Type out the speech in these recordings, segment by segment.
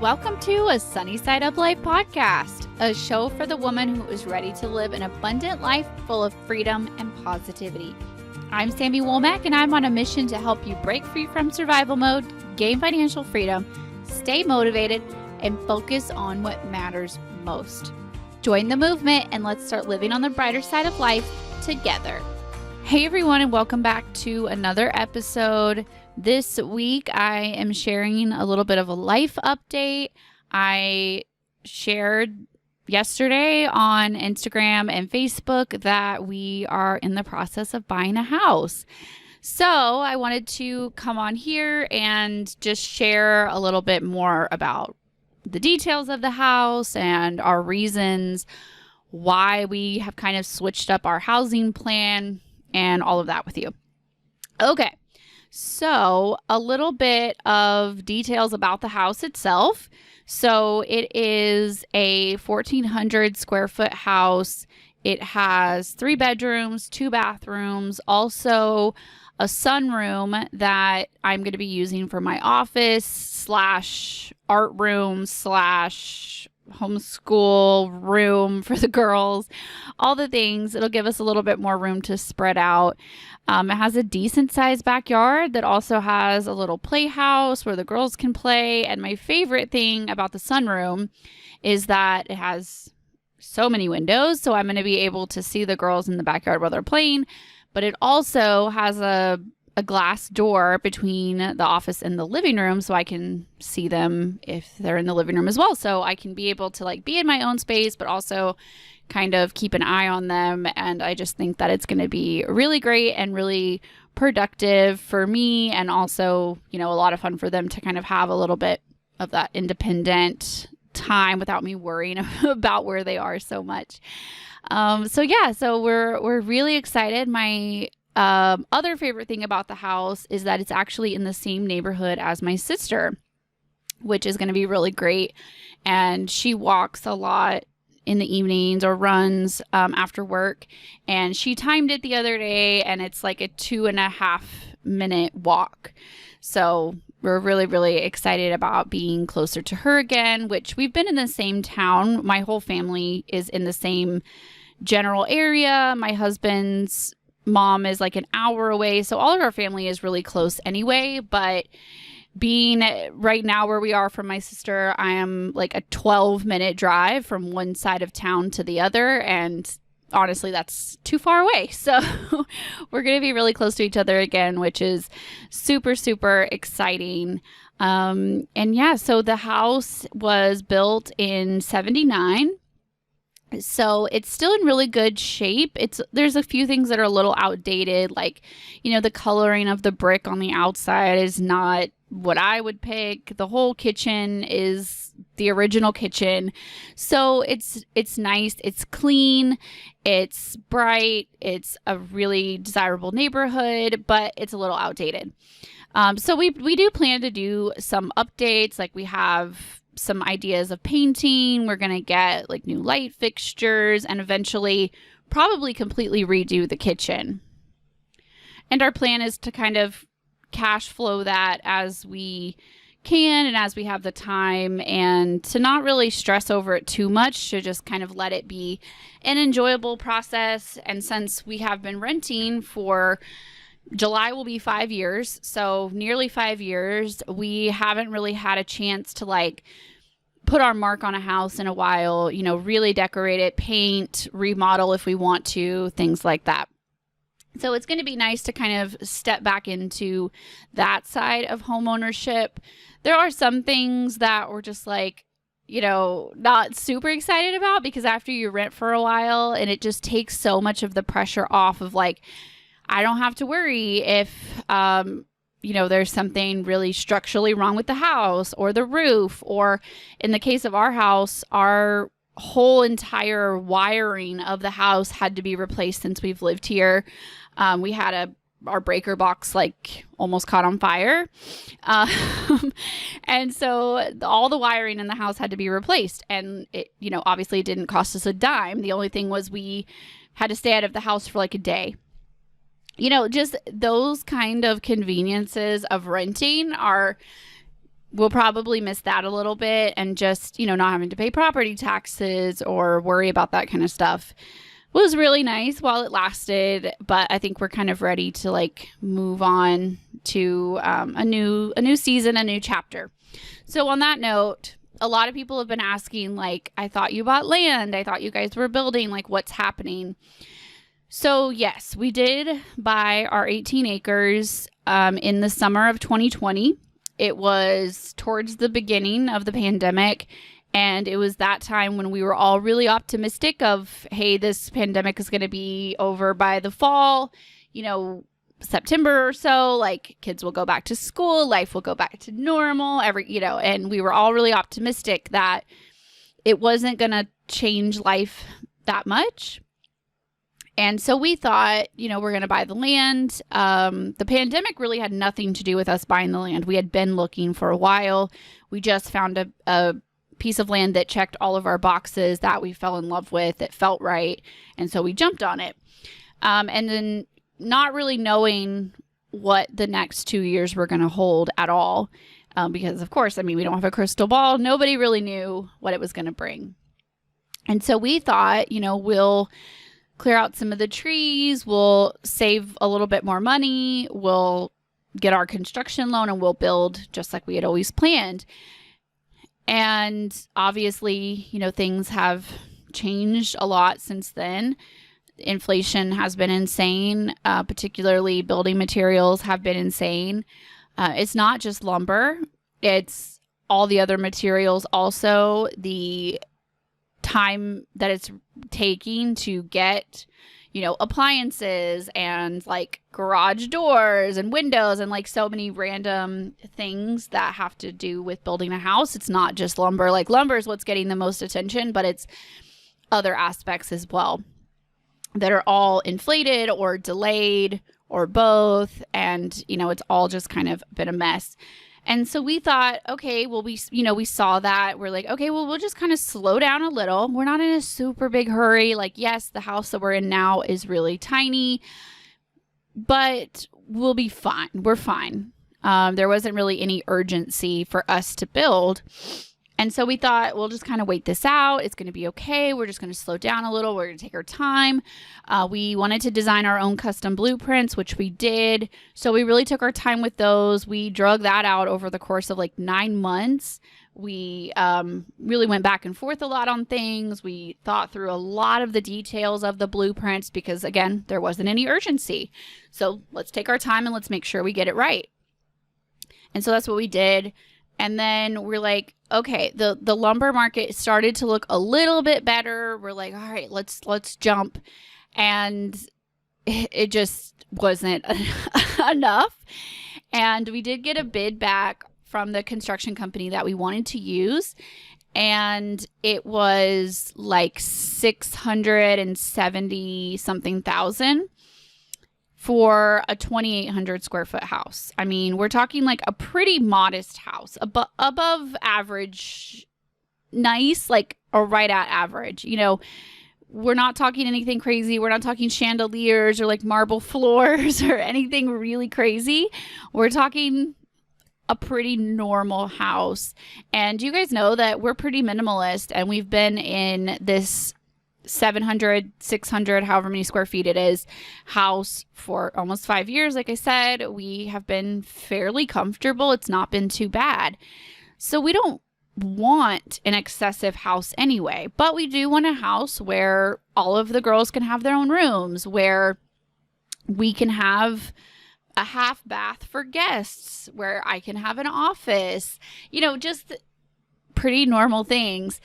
Welcome to a Sunny Side Up Life podcast, a show for the woman who is ready to live an abundant life full of freedom and positivity. I'm Sami and I'm on a mission to help you break free from survival mode, gain financial freedom, stay motivated, and focus on what matters most. Join the movement and let's start living on the brighter side of life together. Hey everyone, and welcome back to another episode. This week I am sharing a little bit of a life update. I shared yesterday on Instagram and Facebook that we are in the process of buying a house. So I wanted to come on here and just share a little bit more about the details of the house and our reasons why we have kind of switched up our housing plan and all of that with you. Okay, so a little bit of details about the house itself. So it is a 1,400 square foot house. It has 3 bedrooms, 2 bathrooms, also a sunroom that I'm going to be using for my office / art room / homeschool room for the girls, all the things. It'll give us a little bit more room to spread out. It has a decent sized backyard that also has a little playhouse where the girls can play. And my favorite thing about the sunroom is that it has so many windows. So I'm going to be able to see the girls in the backyard while they're playing. But it also has a glass door between the office and the living room, so I can see them if they're in the living room as well. So I can be able to be in my own space, but also kind of keep an eye on them. And I just think that it's going to be really great and really productive for me, and also, a lot of fun for them to kind of have a little bit of that independent time without me worrying about where they are so much. So we're really excited. My other favorite thing about the house is that it's actually in the same neighborhood as my sister, which is going to be really great. And she walks a lot in the evenings or runs after work. And she timed it the other day, and it's like a 2.5 minute walk. So we're really, really excited about being closer to her again, which we've been in the same town. My whole family is in the same general area. My husband's mom is like an hour away. So all of our family is really close anyway. But being right now where we are from my sister, I am like a 12-minute drive from one side of town to the other. And honestly, that's too far away. So we're going to be really close to each other again, which is super, super exciting. So the house was built in 1979. So it's still in really good shape. There's a few things that are a little outdated, like, the coloring of the brick on the outside is not what I would pick. The whole kitchen is the original kitchen. So it's nice. It's clean. It's bright. It's a really desirable neighborhood, but it's a little outdated. So we do plan to do some updates. Like, we have some ideas of painting. We're going to get new light fixtures and eventually probably completely redo the kitchen. And our plan is to kind of cash flow that as we can and as we have the time, and to not really stress over it too much, to just kind of let it be an enjoyable process. And since we have been renting for July will be 5 years. So nearly 5 years. We haven't really had a chance to put our mark on a house in a while, really decorate it, paint, remodel if we want to, things like that. So it's going to be nice to kind of step back into that side of home ownership. There are some things that we're just not super excited about, because after you rent for a while, and it just takes so much of the pressure off of I don't have to worry if, there's something really structurally wrong with the house or the roof, or in the case of our house, our whole entire wiring of the house had to be replaced since we've lived here. We had our breaker box almost caught on fire. And so all the wiring in the house had to be replaced. And it, obviously it didn't cost us a dime. The only thing was we had to stay out of the house for a day. Just those kind of conveniences of renting are we'll probably miss that a little bit, and just, not having to pay property taxes or worry about that kind of stuff was really nice while it lasted. But I think we're kind of ready to like move on to a new season, a new chapter. So on that note, a lot of people have been asking, like, I thought you bought land. I thought you guys were building. Like, what's happening? So yes, we did buy our 18 acres in the summer of 2020. It was towards the beginning of the pandemic. And it was that time when we were all really optimistic of, hey, this pandemic is going to be over by the fall, September or so, like kids will go back to school, life will go back to normal, and we were all really optimistic that it wasn't going to change life that much. And so we thought, we're going to buy the land. The pandemic really had nothing to do with us buying the land. We had been looking for a while. We just found a piece of land that checked all of our boxes that we fell in love with. It felt right. And so we jumped on it. And then not really knowing what the next 2 years were going to hold at all. Because of course, we don't have a crystal ball. Nobody really knew what it was going to bring. And so we thought, we'll clear out some of the trees. We'll save a little bit more money. We'll get our construction loan and we'll build just like we had always planned. And obviously, things have changed a lot since then. Inflation has been insane, particularly building materials have been insane. It's not just lumber. It's all the other materials also. The time that it's taking to get, appliances and like garage doors and windows and like so many random things that have to do with building a house. It's not just lumber. Like lumber is what's getting the most attention, but it's other aspects as well that are all inflated or delayed or both. And, it's all just kind of been a mess. And so we thought, okay, well, we saw that. We're like, okay, well, we'll just kind of slow down a little. We're not in a super big hurry. Like, yes, the house that we're in now is really tiny, but we'll be fine. We're fine. There wasn't really any urgency for us to build. And so we thought, we'll just kind of wait this out. It's going to be okay. We're just going to slow down a little. We're going to take our time. We wanted to design our own custom blueprints, which we did. So we really took our time with those. We drug that out over the course of like 9 months. We really went back and forth a lot on things. We thought through a lot of the details of the blueprints because, again, there wasn't any urgency. So let's take our time and let's make sure we get it right. And so that's what we did. And then we're like, okay, the lumber market started to look a little bit better. We're like, all right, let's jump. And it just wasn't enough. And we did get a bid back from the construction company that we wanted to use. And it was like 670 something thousand for a 2,800 square foot house. We're talking like a pretty modest house, above average, nice, like, or right at average. We're not talking anything crazy. We're not talking chandeliers or like marble floors or anything really crazy. We're talking a pretty normal house. And you guys know that we're pretty minimalist, and we've been in this 700, 600, however many square feet it is, house for almost 5 years. Like I said, we have been fairly comfortable. It's not been too bad. So we don't want an excessive house anyway, but we do want a house where all of the girls can have their own rooms, where we can have a half bath for guests, where I can have an office, just pretty normal things.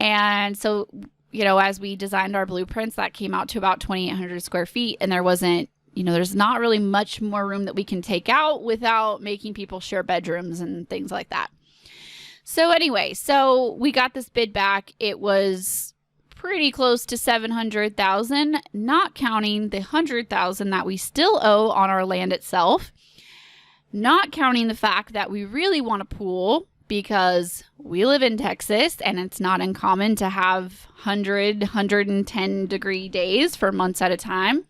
And so, as we designed our blueprints, that came out to about 2,800 square feet. And there wasn't, there's not really much more room that we can take out without making people share bedrooms and things like that. So anyway, so we got this bid back. It was pretty close to 700,000, not counting the 100,000 that we still owe on our land itself, not counting the fact that we really want a pool, because we live in Texas and it's not uncommon to have 100, 110 degree days for months at a time.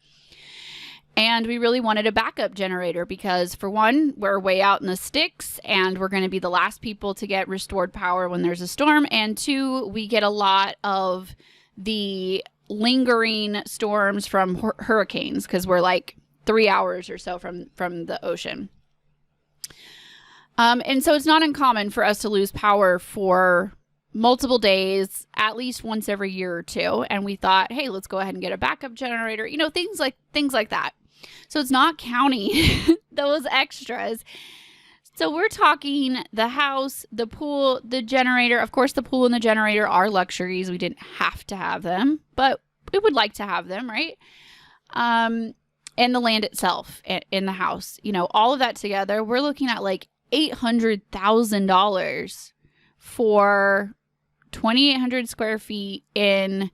And we really wanted a backup generator because, for one, we're way out in the sticks and we're going to be the last people to get restored power when there's a storm. And two, we get a lot of the lingering storms from hurricanes because we're like 3 hours or so from the ocean. And so it's not uncommon for us to lose power for multiple days, at least once every year or two. And we thought, hey, let's go ahead and get a backup generator, things like that. So it's not counting those extras. So we're talking the house, the pool, the generator. Of course, the pool and the generator are luxuries. We didn't have to have them, but we would like to have them, right? And the land itself in the house, all of that together, we're looking at like $800,000 for 2,800 square feet in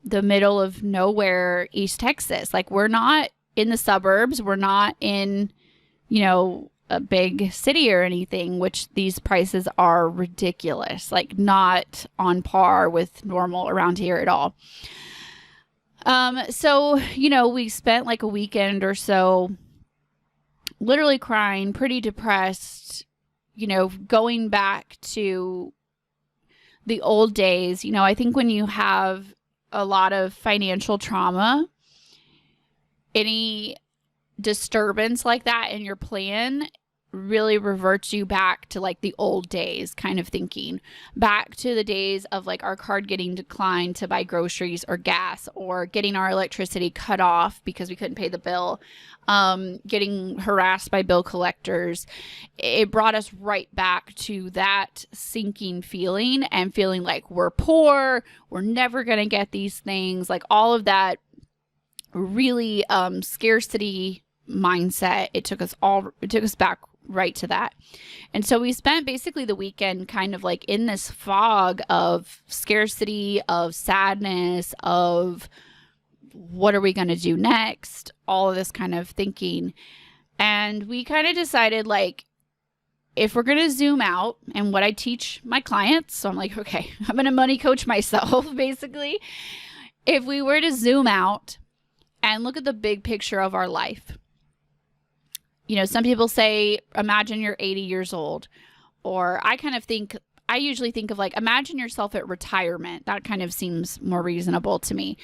the middle of nowhere, East Texas. Like, we're not in the suburbs. We're not in, a big city or anything, which these prices are ridiculous, like not on par with normal around here at all. So, we spent like a weekend or so literally crying, pretty depressed, going back to the old days. I think when you have a lot of financial trauma, any disturbance like that in your plan really reverts you back to like the old days kind of thinking, back to the days of like our card getting declined to buy groceries or gas, or getting our electricity cut off because we couldn't pay the bill, getting harassed by bill collectors. It brought us right back to that sinking feeling and feeling like we're poor, we're never going to get these things, like all of that really scarcity mindset. It took us back right to that. And so we spent basically the weekend kind of like in this fog of scarcity, of sadness, of what are we going to do next? All of this kind of thinking. And we kind of decided, like, if we're going to zoom out, and what I teach my clients, so I'm like, okay, I'm going to money coach myself, basically. If we were to zoom out and look at the big picture of our life, some people say, imagine you're 80 years old, or I usually think of like, imagine yourself at retirement. That kind of seems more reasonable to me.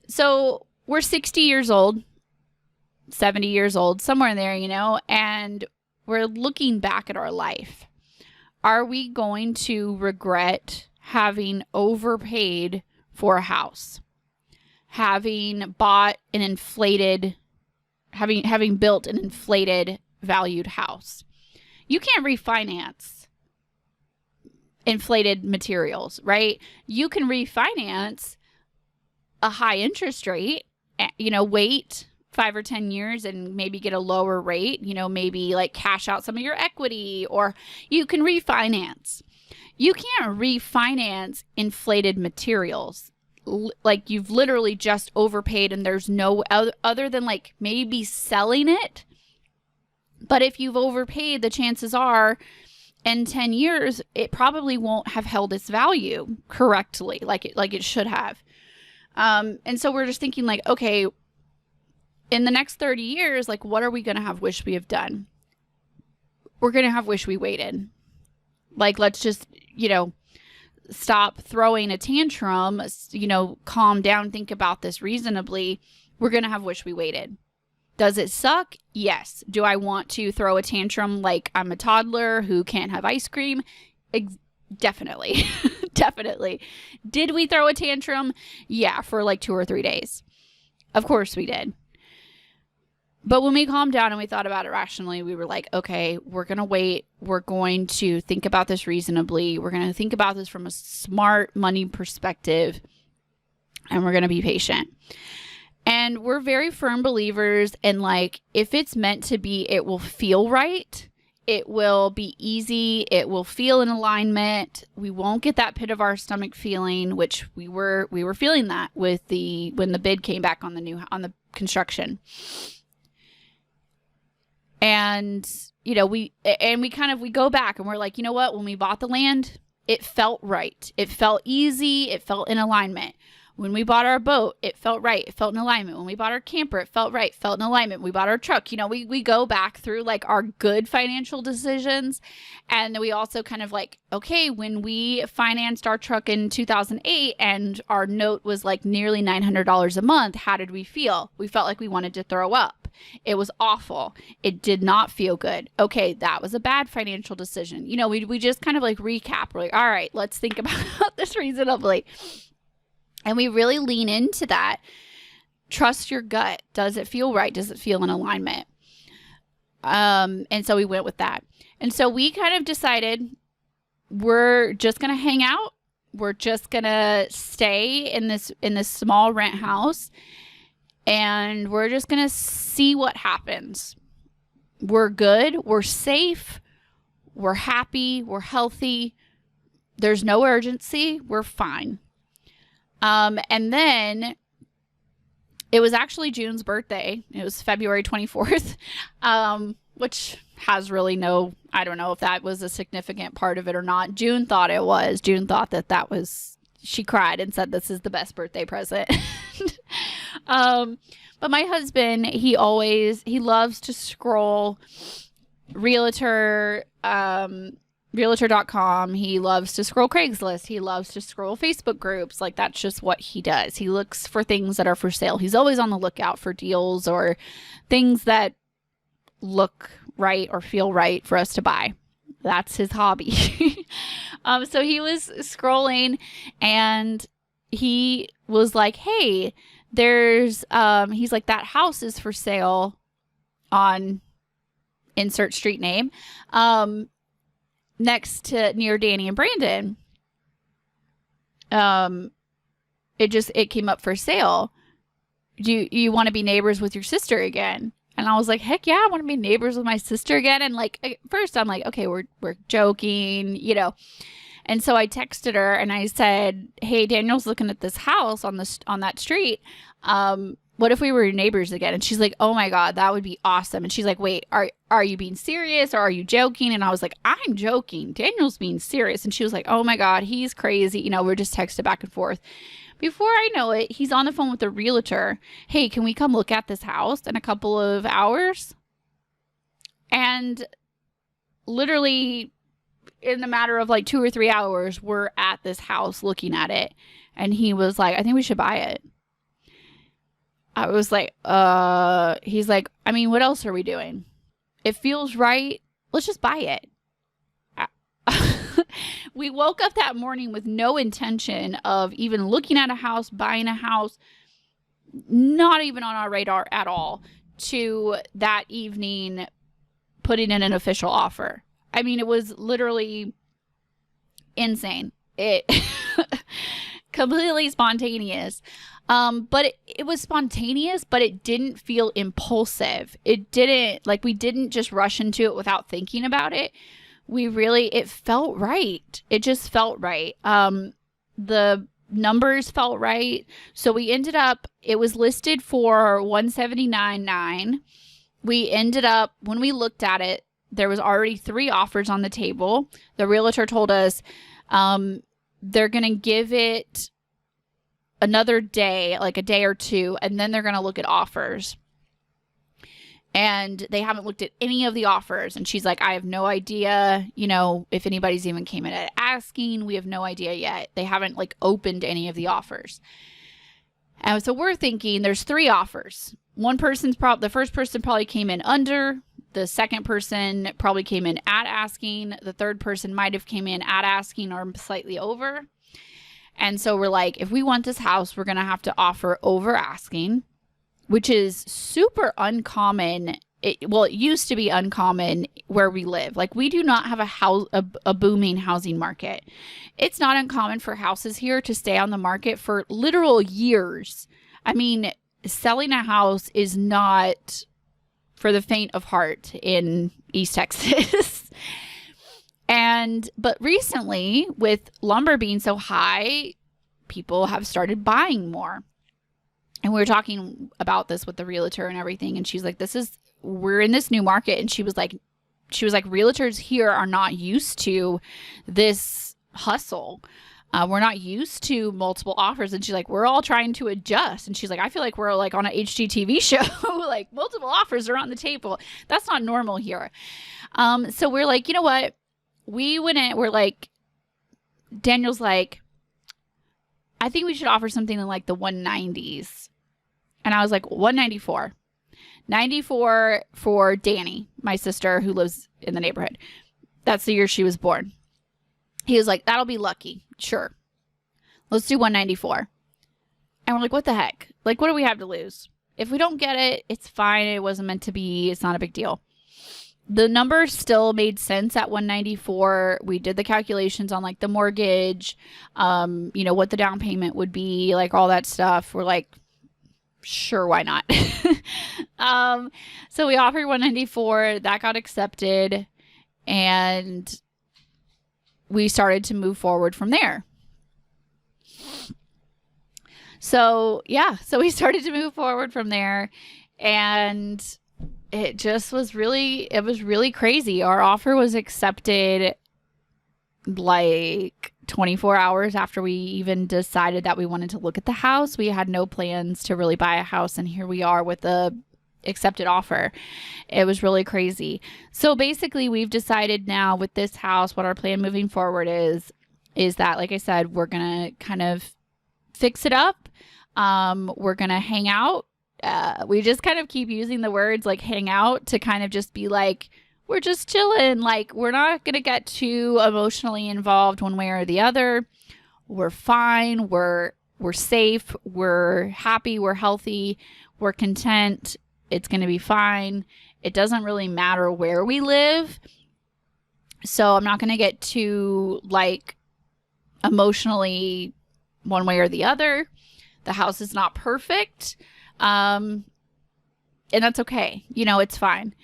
So we're 60 years old, 70 years old, somewhere in there, and we're looking back at our life. Are we going to regret having overpaid for a house? Having built an inflated valued house? You can't refinance inflated materials, right? You can refinance a high interest rate, wait 5 or 10 years and maybe get a lower rate, maybe like cash out some of your equity, or you can refinance. You can't refinance inflated materials. Like, you've literally just overpaid and there's no other than like maybe selling it. But if you've overpaid, the chances are in 10 years, it probably won't have held its value correctly, like it should have. And so we're just thinking like, okay, in the next 30 years, like, what are we going to have wish we have done? We're going to have wish we waited. Like, let's just, stop throwing a tantrum, calm down, think about this reasonably. We're going to have wish we waited. Does it suck? Yes. Do I want to throw a tantrum like I'm a toddler who can't have ice cream? Definitely. Definitely. Did we throw a tantrum? Yeah, for like 2 or 3 days. Of course we did. But when we calmed down and we thought about it rationally, we were like, okay, we're going to wait. We're going to think about this reasonably. We're going to think about this from a smart money perspective, and we're going to be patient. And we're very firm believers in, like, if it's meant to be, it will feel right. It will be easy. It will feel in alignment. We won't get that pit of our stomach feeling, which we were feeling that with when the bid came back on the construction. And, we go back and we're like, you know what? When we bought the land, it felt right. It felt easy. It felt in alignment. When we bought our boat, it felt right. It felt in alignment. When we bought our camper, it felt right. Felt in alignment. We bought our truck. You know, we go back through like our good financial decisions. And we also kind of like, okay, when we financed our truck in 2008 and our note was like nearly $900 a month, how did we feel? We felt like we wanted to throw up. It was awful. It did not feel good. Okay, that was a bad financial decision. You know, we just kind of like recap. We're like, all right, let's think about this reasonably. And we really lean into that. Trust your gut. Does it feel right? Does it feel in alignment? And so we went with that. And so we kind of decided we're just going to hang out. We're just going to stay in this small rent house. And we're just going to see what happens. We're good. We're safe. We're happy. We're healthy. There's no urgency. We're fine. And then it was actually June's birthday. It was February 24th, which has really I don't know if that was a significant part of it or not. June thought it was. June thought that was, she cried and said, this is the best birthday present. But my husband, he loves to scroll Realtor.com. He loves to scroll Craigslist. He loves to scroll Facebook groups. Like, that's just what he does. He looks for things that are for sale. He's always on the lookout for deals or things that look right or feel right for us to buy. That's his hobby. So he was scrolling and he was like, hey, he's like, that house is for sale on insert street name. Next to near Danny and Brandon. It came up for sale. Do you want to be neighbors with your sister again? And I was like, heck yeah, I want to be neighbors with my sister again. And like, at first I'm like, okay, we're joking, you know. And so I texted her and I said, hey, Daniel's looking at this house on that street. What if we were neighbors again? And she's like, oh my God, that would be awesome. And she's like, wait, are you being serious or are you joking? And I was like, I'm joking. Daniel's being serious. And she was like, oh my God, he's crazy. You know, we're just texting back and forth. Before I know it, he's on the phone with the realtor. Hey, can we come look at this house in a couple of hours? And literally in a matter of like 2 or 3 hours, we're at this house looking at it. And he was like, I think we should buy it. I was like, he's like, I mean, what else are we doing? It feels right. Let's just buy it. We woke up that morning with no intention of even looking at a house, buying a house, not even on our radar at all, to that evening putting in an official offer. I mean, it was literally insane. It completely spontaneous. But it was spontaneous, but it didn't feel impulsive. It didn't, like, we didn't just rush into it without thinking about it. It felt right. It just felt right. The numbers felt right. So we ended up, it was listed for $179,900. We ended up, when we looked at it, there was already 3 offers on the table. The realtor told us, they're going to give it another day, like a day or 2, and then they're going to look at offers. And they haven't looked at any of the offers. And she's like, I have no idea, you know, if anybody's even came in at asking. We have no idea yet. They haven't like opened any of the offers. And so we're thinking there's 3 offers. The first person probably came in under. The second person probably came in at asking. The third person might have came in at asking or slightly over. And so we're like, if we want this house, we're going to have to offer over asking, which is super uncommon. It used to be uncommon where we live. Like, we do not have a booming housing market. It's not uncommon for houses here to stay on the market for literal years. I mean, selling a house is not for the faint of heart in East Texas. But recently, with lumber being so high, people have started buying more. And we were talking about this with the realtor and everything. And she's like, we're in this new market. And she was like, realtors here are not used to this hustle. We're not used to multiple offers. And she's like, we're all trying to adjust. And she's like, I feel like we're like on an HGTV show. Like multiple offers are on the table. That's not normal here. So we're like, you know what? We went in, we're like, Daniel's like, I think we should offer something in like the 190s. And I was like, 194. 94 for Danny, my sister who lives in the neighborhood. That's the year she was born. He was like, that'll be lucky. Sure. Let's do 194. And we're like, what the heck? Like, what do we have to lose? If we don't get it, it's fine. It wasn't meant to be. It's not a big deal. The numbers still made sense at 194. We did the calculations on like the mortgage, what the down payment would be, like all that stuff. We're like, sure, why not? So we offered 194. That got accepted. And we started to move forward from there. So we started to move forward from there, and it just was really crazy. Our offer was accepted like 24 hours after we even decided that we wanted to look at the house. We had no plans to really buy a house, and here we are with the accepted offer. It was really crazy. So basically, we've decided now with this house, what our plan moving forward is that, like I said, we're going to kind of fix it up. We're going to hang out. We just kind of keep using the words like hang out to kind of just be like, we're just chilling. Like, we're not going to get too emotionally involved one way or the other. We're fine. We're safe. We're happy. We're healthy. We're content. It's going to be fine. It doesn't really matter where we live. So I'm not going to get too like emotionally one way or the other. The house is not perfect. And that's okay. It's fine.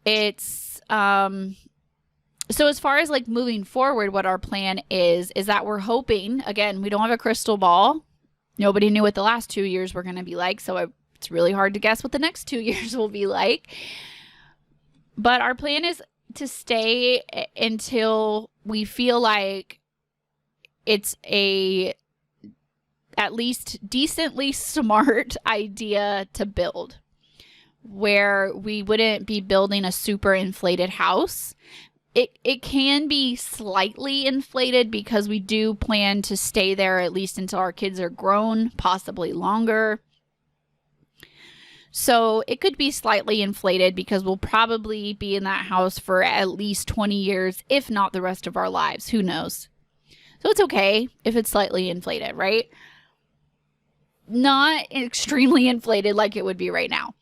It's, so as far as like moving forward, what our plan is that we're hoping, again, we don't have a crystal ball. Nobody knew what the last 2 years were going to be like. So it's really hard to guess what the next 2 years will be like. But our plan is to stay until we feel like it's at least decently smart idea to build, where we wouldn't be building a super inflated house. It can be slightly inflated because we do plan to stay there at least until our kids are grown, possibly longer. So it could be slightly inflated because we'll probably be in that house for at least 20 years, if not the rest of our lives. Who knows? So it's okay if it's slightly inflated, right? Not extremely inflated like it would be right now.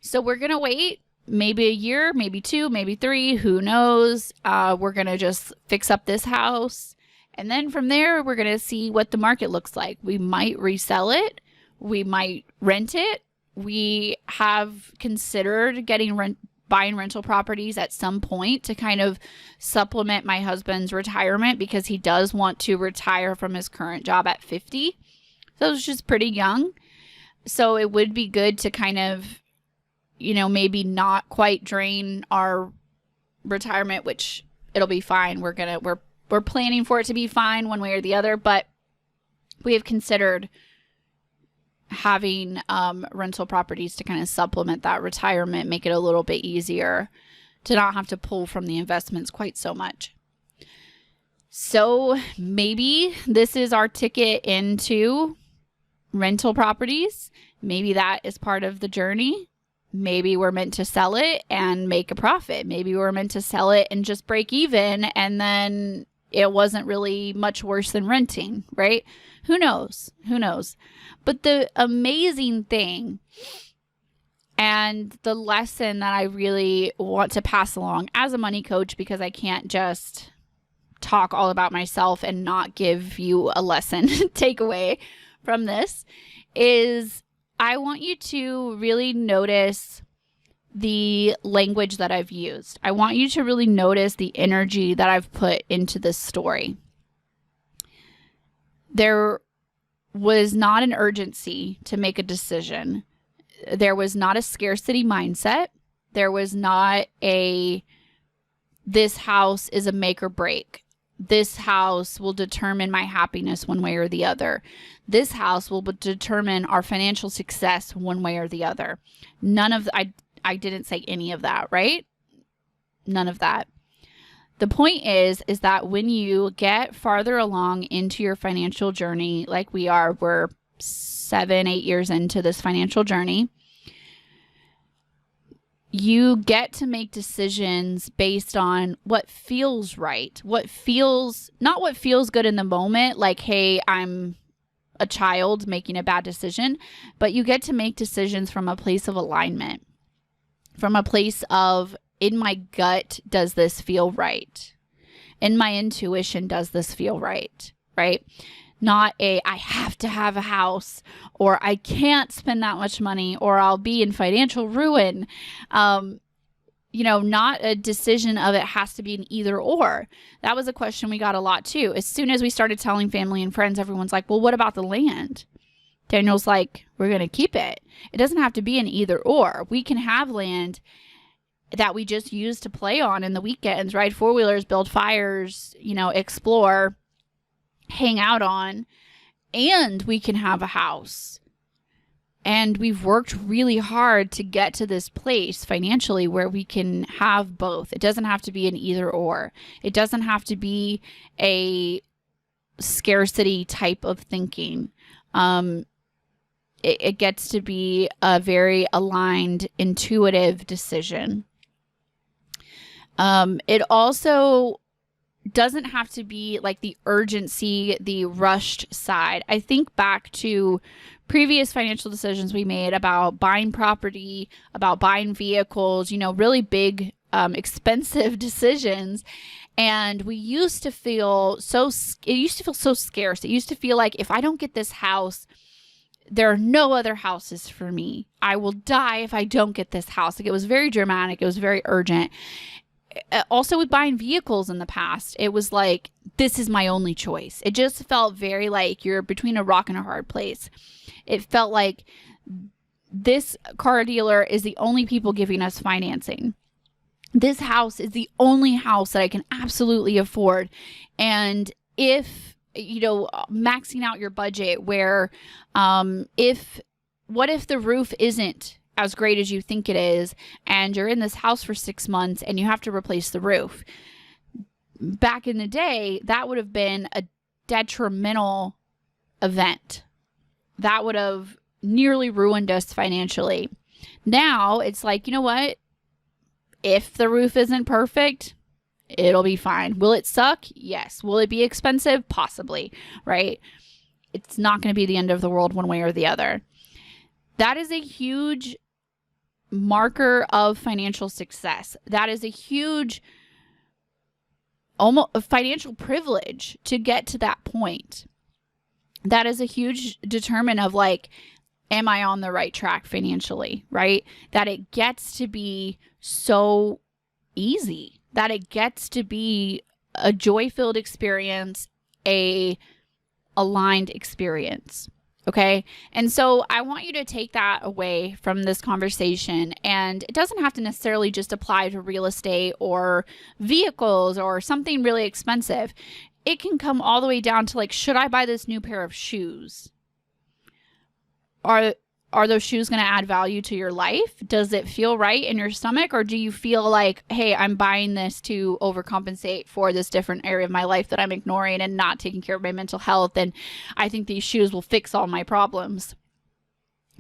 So we're going to wait maybe a year, maybe 2, maybe 3, who knows? We're going to just fix up this house. And then from there, we're going to see what the market looks like. We might resell it. We might rent it. We have considered buying rental properties at some point to kind of supplement my husband's retirement, because he does want to retire from his current job at 50. So it's just pretty young. So it would be good to kind of, maybe not quite drain our retirement, which it'll be fine. We're planning for it to be fine one way or the other, but we have considered having rental properties to kind of supplement that retirement, make it a little bit easier to not have to pull from the investments quite so much. So maybe this is our ticket into rental properties. Maybe that is part of the journey. Maybe we're meant to sell it and make a profit. Maybe we're meant to sell it and just break even, and then it wasn't really much worse than renting, right? Who knows? But the amazing thing and the lesson that I really want to pass along as a money coach, because I can't just talk all about myself and not give you a lesson takeaway from this, is I want you to really notice the language that I've used. I want you to really notice the energy that I've put into this story. There was not an urgency to make a decision. There was not a scarcity mindset. There was not this house is a make or break. this house will determine my happiness one way or the other. This house will determine our financial success one way or the other. I didn't say any of that, right? None of that. The point is that when you get farther along into your financial journey, like we're 7-8 years into this financial journey, you get to make decisions based on what feels right, not what feels good in the moment, like, hey, I'm a child making a bad decision, but you get to make decisions from a place of alignment, from a place of, in my gut, does this feel right? In my intuition, does this feel right? Right? Not I have to have a house, or I can't spend that much money, or I'll be in financial ruin. Not a decision of it has to be an either or. That was a question we got a lot too. As soon as we started telling family and friends, everyone's like, well, what about the land? Daniel's like, we're going to keep it. It doesn't have to be an either or. We can have land that we just use to play on in the weekends, ride four-wheelers, build fires, explore, hang out on, and we can have a house. And we've worked really hard to get to this place financially where we can have both. It doesn't have to be an either or. It doesn't have to be a scarcity type of thinking. It gets to be a very aligned, intuitive decision. It also doesn't have to be like the urgency, the rushed side. I think back to previous financial decisions we made about buying property, about buying vehicles, really big, expensive decisions. And it used to feel so scarce. It used to feel like if I don't get this house, there are no other houses for me. I will die if I don't get this house. Like, it was very dramatic. It was very urgent. Also with buying vehicles in the past, it was like, this is my only choice. It just felt very like you're between a rock and a hard place. It felt like this car dealer is the only people giving us financing. This house is the only house that I can absolutely afford. And if, maxing out your budget where, what if the roof isn't as great as you think it is, and you're in this house for 6 months and you have to replace the roof? Back in the day, that would have been a detrimental event. That would have nearly ruined us financially. Now it's like, you know what? If the roof isn't perfect, it'll be fine. Will it suck? Yes. Will it be expensive? Possibly, right? It's not going to be the end of the world one way or the other. That is a huge marker of financial success. That is a huge almost financial privilege to get to that point. That is a huge determinant of like, am I on the right track financially, right? That it gets to be so easy, that it gets to be a joy-filled experience, a aligned experience. Okay. And so I want you to take that away from this conversation. And it doesn't have to necessarily just apply to real estate or vehicles or something really expensive. It can come all the way down to like, should I buy this new pair of shoes? Are those shoes going to add value to your life? Does it feel right in your stomach? Or do you feel like, hey, I'm buying this to overcompensate for this different area of my life that I'm ignoring and not taking care of my mental health, and I think these shoes will fix all my problems,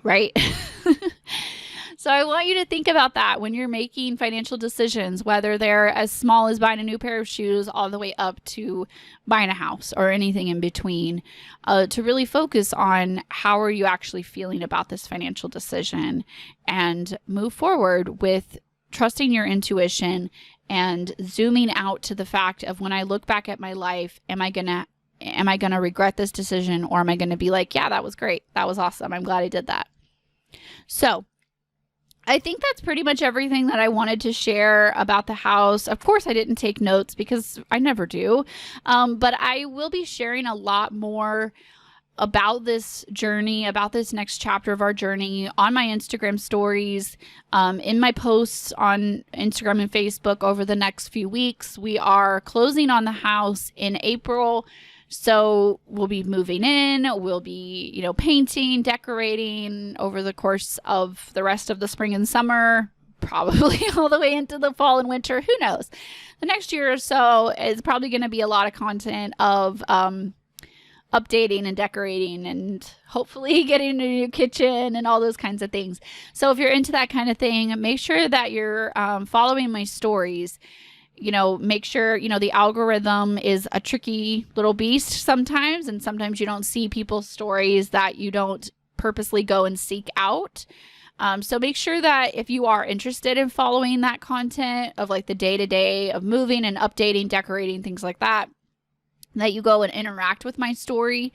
right? So I want you to think about that when you're making financial decisions, whether they're as small as buying a new pair of shoes all the way up to buying a house or anything in between, to really focus on how are you actually feeling about this financial decision and move forward with trusting your intuition and zooming out to the fact of, when I look back at my life, am I going to regret this decision, or am I going to be like, yeah, that was great. That was awesome. I'm glad I did that. So I think that's pretty much everything that I wanted to share about the house. Of course, I didn't take notes because I never do. But I will be sharing a lot more about this journey, about this next chapter of our journey on my Instagram stories, in my posts on Instagram and Facebook over the next few weeks. We are closing on the house in April. So we'll be moving in, we'll be, painting, decorating over the course of the rest of the spring and summer, probably all the way into the fall and winter. Who knows? The next year or so is probably going to be a lot of content of updating and decorating and hopefully getting a new kitchen and all those kinds of things. So if you're into that kind of thing, make sure that you're following my stories. Make sure, the algorithm is a tricky little beast sometimes, and sometimes you don't see people's stories that you don't purposely go and seek out. So make sure that if you are interested in following that content of like the day-to-day of moving and updating, decorating, things like that you go and interact with my story.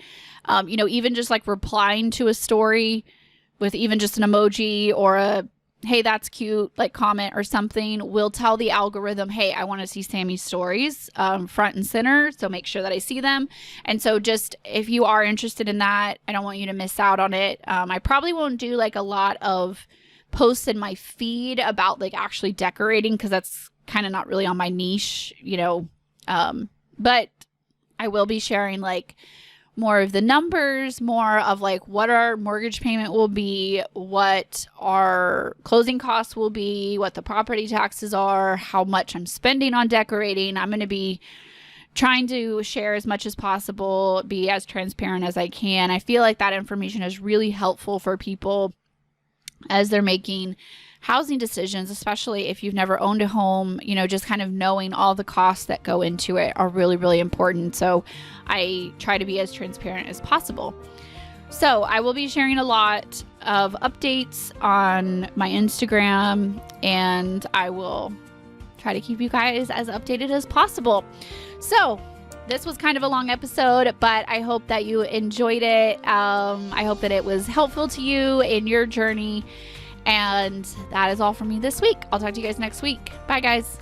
Even just like replying to a story with even just an emoji or a hey, that's cute, like comment or something, will tell the algorithm, hey, I want to see Sami's stories front and center. So make sure that I see them. And so just if you are interested in that, I don't want you to miss out on it. I probably won't do like a lot of posts in my feed about like actually decorating because that's kind of not really on my niche, but I will be sharing like more of the numbers, more of like what our mortgage payment will be, what our closing costs will be, what the property taxes are, how much I'm spending on decorating. I'm going to be trying to share as much as possible, be as transparent as I can. I feel like that information is really helpful for people as they're making housing decisions, especially if you've never owned a home. Just kind of knowing all the costs that go into it are really, really important. So I try to be as transparent as possible. So I will be sharing a lot of updates on my Instagram, and I will try to keep you guys as updated as possible. So this was kind of a long episode, but I hope that you enjoyed it. I hope that it was helpful to you in your journey. And that is all for me this week. I'll talk to you guys next week. Bye, guys.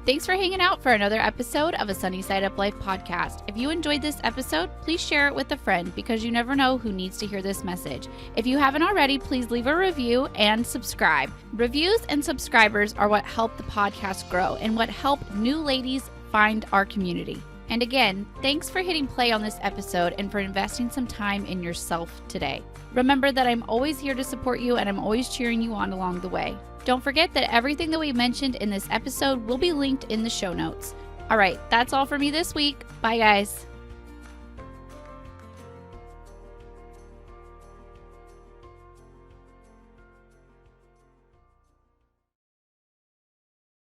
Thanks for hanging out for another episode of a Sunny Side Up Life podcast. If you enjoyed this episode, please share it with a friend because you never know who needs to hear this message. If you haven't already, please leave a review and subscribe. Reviews and subscribers are what help the podcast grow and what help new ladies find our community. And again, thanks for hitting play on this episode and for investing some time in yourself today. Remember that I'm always here to support you and I'm always cheering you on along the way. Don't forget that everything that we mentioned in this episode will be linked in the show notes. All right, that's all for me this week. Bye, guys.